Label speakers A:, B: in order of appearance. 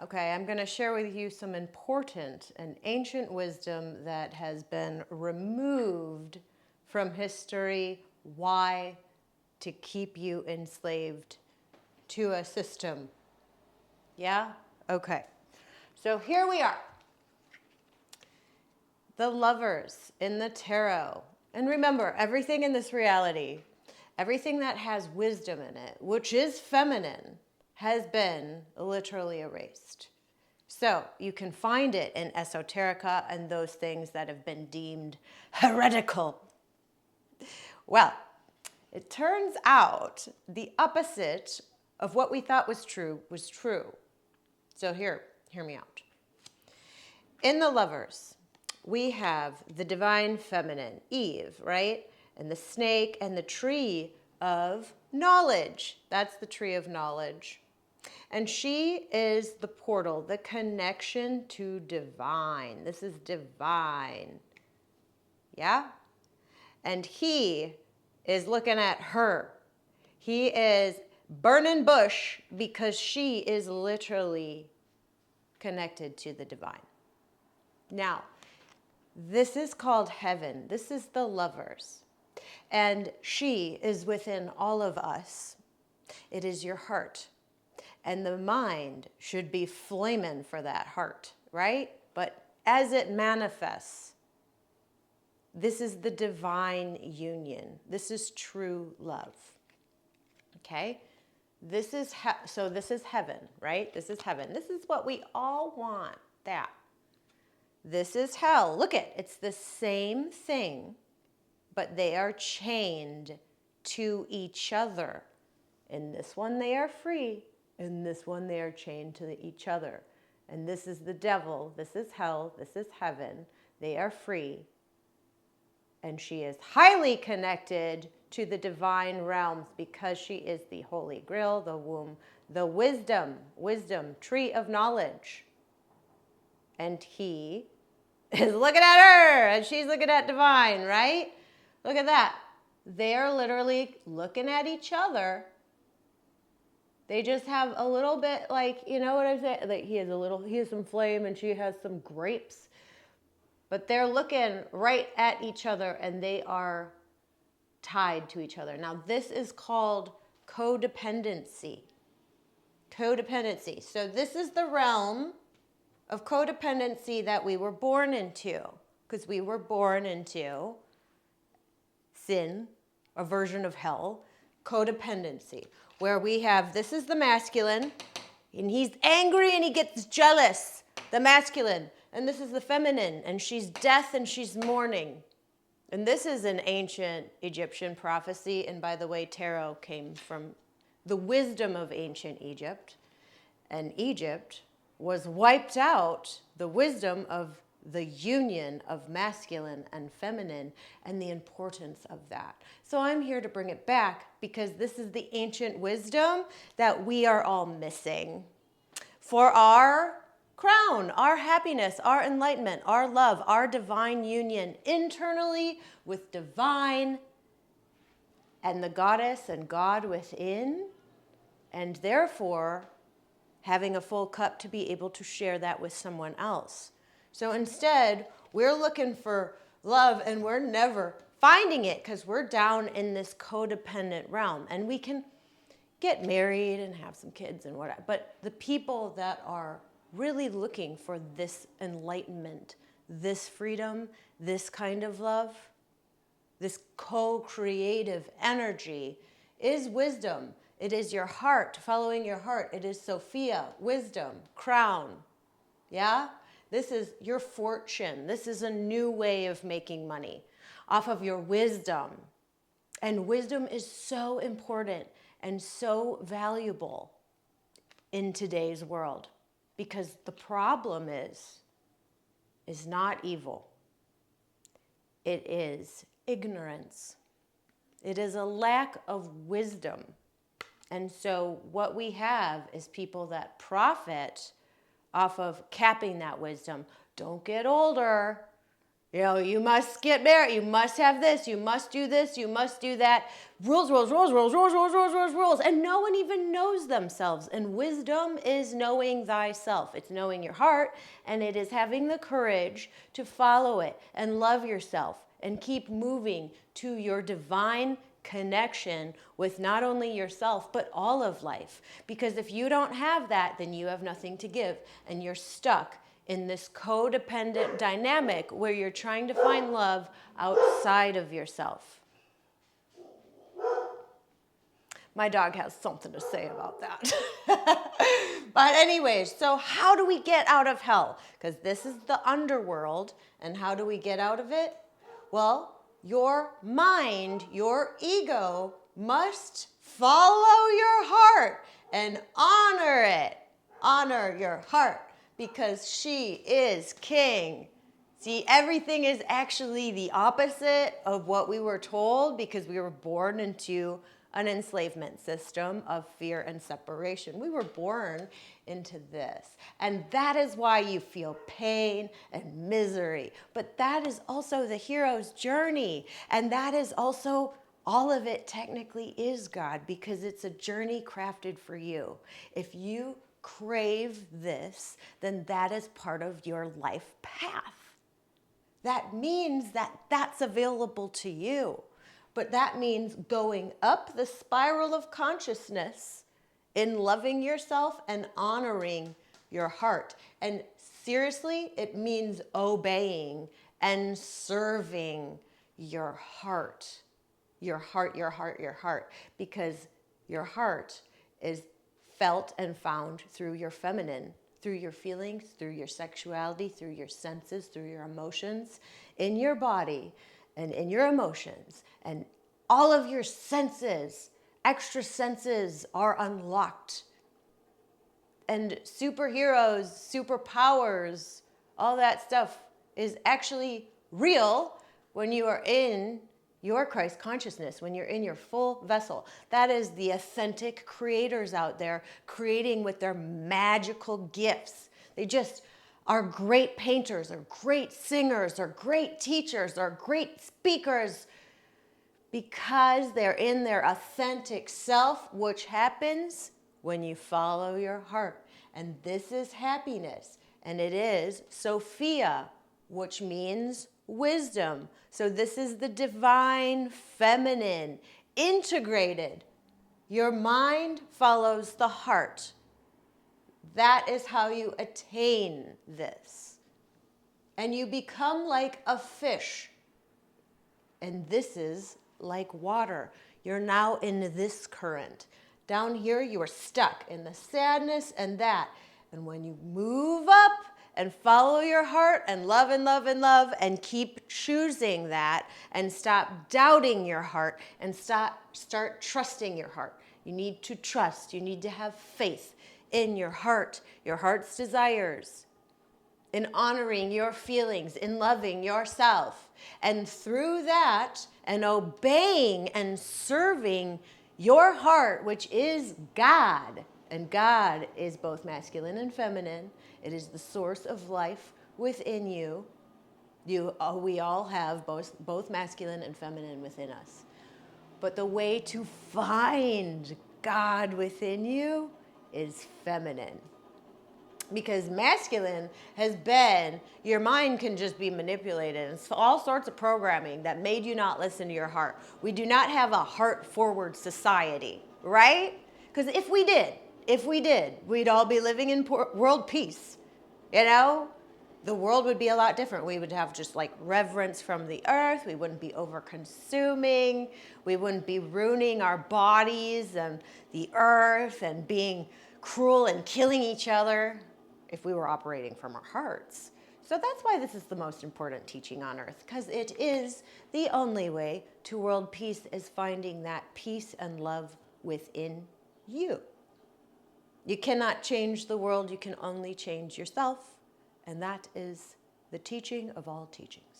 A: Okay, I'm going to share with you some important and ancient wisdom that has been removed from history. Why? To keep you enslaved to a system. Yeah? Okay. So here we are. The lovers in the tarot. And remember, everything in this reality, everything that has wisdom in it, which is feminine, has been literally erased. So you can find it in esoterica and those things that have been deemed heretical. Well, it turns out the opposite of what we thought was true was true. So hear me out. In the lovers, we have the divine feminine, Eve, right? And the snake and the tree of knowledge. That's the tree of knowledge. And she is the portal, the connection to divine. This is divine. Yeah? And he is looking at her. He is burning bush because she is literally connected to the divine. Now, this is called heaven. This is the lovers. And she is within all of us. It is your heart. And the mind should be flaming for that heart, right? But as it manifests, this is the divine union. This is true love. Okay? This is heaven, right? This is heaven. This is what we all want. That. This is hell. Look it's the same thing, but they are chained to each other. In this one, they are free. In this one, they are chained to each other. And this is the devil. This is hell. This is heaven. They are free. And she is highly connected to the divine realms because she is the Holy Grail, the womb, the wisdom, tree of knowledge. And he is looking at her and she's looking at divine, right? Look at that. They're literally looking at each other. They just have a little bit like, you know what I'm saying? Like he has some flame and she has some grapes. But they're looking right at each other and they are tied to each other. Now this is called codependency. Codependency. So this is the realm of codependency that we were born into. Because we were born into sin, a version of hell, codependency. Where we have, this is the masculine, and he's angry and he gets jealous, the masculine. And this is the feminine, and she's death and she's mourning. And this is an ancient Egyptian prophecy. And by the way, tarot came from the wisdom of ancient Egypt. And Egypt was wiped out, the wisdom of the union of masculine and feminine and the importance of that. So I'm here to bring it back because this is the ancient wisdom that we are all missing for our crown, our happiness, our enlightenment, our love, our divine union internally with divine and the goddess and God within, and therefore having a full cup to be able to share that with someone else. So instead, we're looking for love and we're never finding it because we're down in this codependent realm. And we can get married and have some kids and whatever. But the people that are really looking for this enlightenment, this freedom, this kind of love, this co-creative energy is wisdom. It is your heart, following your heart. It is Sophia, wisdom, crown. Yeah? This is your fortune. This is a new way of making money off of your wisdom. And wisdom is so important and so valuable in today's world because the problem is not evil. It is ignorance. It is a lack of wisdom. And so what we have is people that profit off of capping that wisdom. Don't get older. You know, you must get married, you must have this, you must do this, you must do that. Rules, rules, rules, rules, rules, rules, rules, rules, rules. And no one even knows themselves. And wisdom is knowing thyself. It's knowing your heart, and it is having the courage to follow it and love yourself and keep moving to your divine connection with not only yourself, but all of life. Because if you don't have that, then you have nothing to give, and you're stuck in this codependent dynamic where you're trying to find love outside of yourself. My dog has something to say about that. But anyways, so how do we get out of hell? Because this is the underworld, and how do we get out of it? Well, your mind, your ego, must follow your heart and honor it. Honor your heart, because she is king. See, everything is actually the opposite of what we were told, because we were born into an enslavement system of fear and separation. We were born into this. And that is why you feel pain and misery. But that is also the hero's journey. And that is also, all of it technically is God, because it's a journey crafted for you. If you crave this, then that is part of your life path. That means that that's available to you. But that means going up the spiral of consciousness in loving yourself and honoring your heart. And seriously, it means obeying and serving your heart. Your heart, your heart, your heart. Because your heart is felt and found through your feminine, through your feelings, through your sexuality, through your senses, through your emotions, in your body and in your emotions. And all of your senses, extra senses, are unlocked. And superheroes, superpowers, all that stuff is actually real when you are in your Christ consciousness, when you're in your full vessel. That is the authentic creators out there creating with their magical gifts. They just are great painters, or great singers, or great teachers, or great speakers, because they're in their authentic self, which happens when you follow your heart. And this is happiness. And it is Sophia, which means wisdom. So this is the divine feminine, integrated. Your mind follows the heart. That is how you attain this. And you become like a fish. And this is like water. You're now in this current. Down here, you are stuck in the sadness and that. And when you move up and follow your heart and love and love and love and keep choosing that and stop doubting your heart and start trusting your heart. You need to trust. You need to have faith in your heart's desires, in honoring your feelings, in loving yourself. And through that, and obeying and serving your heart, which is God, and God is both masculine and feminine. It is the source of life within you. We all have both masculine and feminine within us. But the way to find God within you is feminine. Because masculine has been, your mind can just be manipulated. It's all sorts of programming that made you not listen to your heart. We do not have a heart-forward society, right? Because if we did, we'd all be living in world peace. You know? The world would be a lot different. We would have just like reverence from the earth. We wouldn't be over-consuming. We wouldn't be ruining our bodies and the earth and being cruel and killing each other if we were operating from our hearts. So that's why this is the most important teaching on earth, because it is the only way to world peace, is finding that peace and love within you. You cannot change the world. You can only change yourself. And that is the teaching of all teachings.